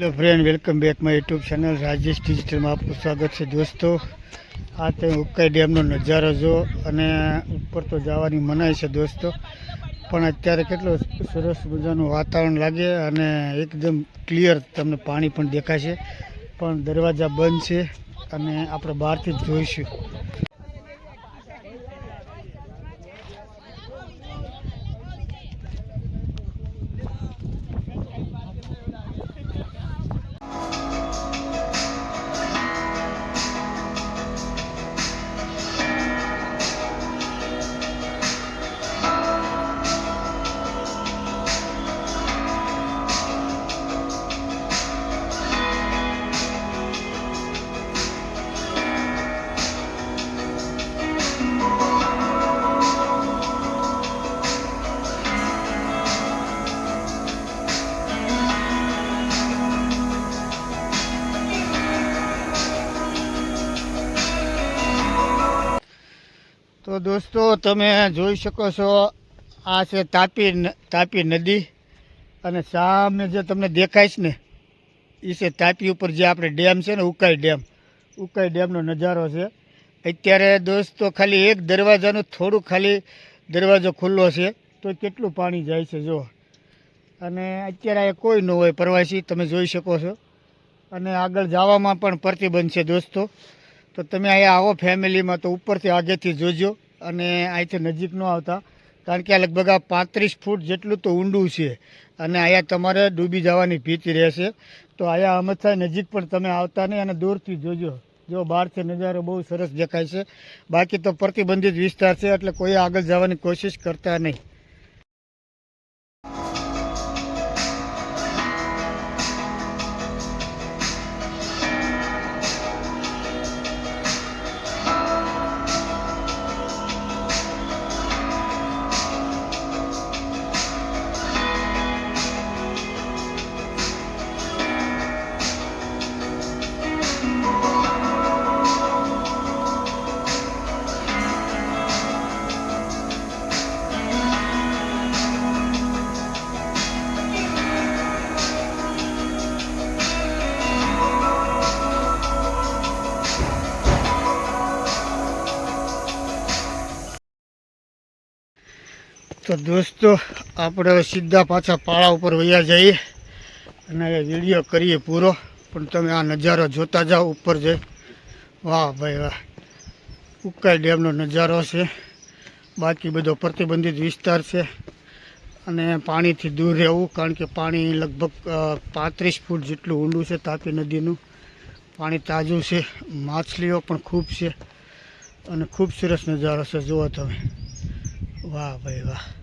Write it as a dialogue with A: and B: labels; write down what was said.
A: Hello friend, welcome back my YouTube channel Rajesh digital में आपको स्वागत है। दोस्तों आ तो उकाई डेम नजारो जो अने ऊपर तो जावानी मनाई है दोस्तों, पण अत्यारे केटलो सरस मजानुं वातावरण लागे अने एकदम क्लियर तमने पाणी पण देखाशे, पण दरवाजा बंद छे अने आपणे बहारथी ज जोईशुं। तो दोस्तों तमे जोई शको छो आ छे तापी नदी अने सामे जे तमने देखाय छे ने ई छे तापी उपर जे आपणे डेम छे ने उकाई डेमनो नजारो छे। अत्यारे दोस्तों खाली एक दरवाजानो थोड़ुं खाली दरवाजो खुल्लो छे तो केटलुं पाणी जाय छे जो, अने अत्यारे आ कोई न होय प्रवासी तमे जोई शको छो अने आगळ जवामां पण प्रतिबंध छे दोस्तों। तो तमे अहींया आवो फैमिली में तो उपरथी आगेथी जोजो अने अहींथी नजीक न आवता, कारण के आ लगभग 35 फूट जेटलुं तो ऊंडुं छे अने अहींया तमारे डूबी जवानी भीति रहेशे। तो अहींया अमथाय नजीक पण तमे आवता नहीं अने दूरथी जोजो, जो बहारथी नजारो बहु सरस देखाय छे। बाकी तो प्रतिबंधित विस्तार छे एटले कोई आगळ जवानी कोशिश करता नहीं। तो दोस्तों આપણે सीधा पाछा पाड़ा पर वया जाइए અને વિડીયો કરીએ પૂરો, પણ તમે આ નજારો જોતા જાઓ ઉપર જઈ। વાહ ભાઈ વાહ, ઉકાઈ ડેમનો નજારો છે। બાકી બધો પ્રતિબંધિત વિસ્તાર છે અને પાણીથી દૂર રહેવું, કારણ કે પાણી લગભગ 35 ફૂટ જેટલું ઊંડું છે। તાપી નદીનું પાણી તાજું છે, માછલીઓ પણ ખૂબ છે અને ખૂબ સરસ નજારો છે। જુઓ તમે, વાહ ભાઈ વાહ।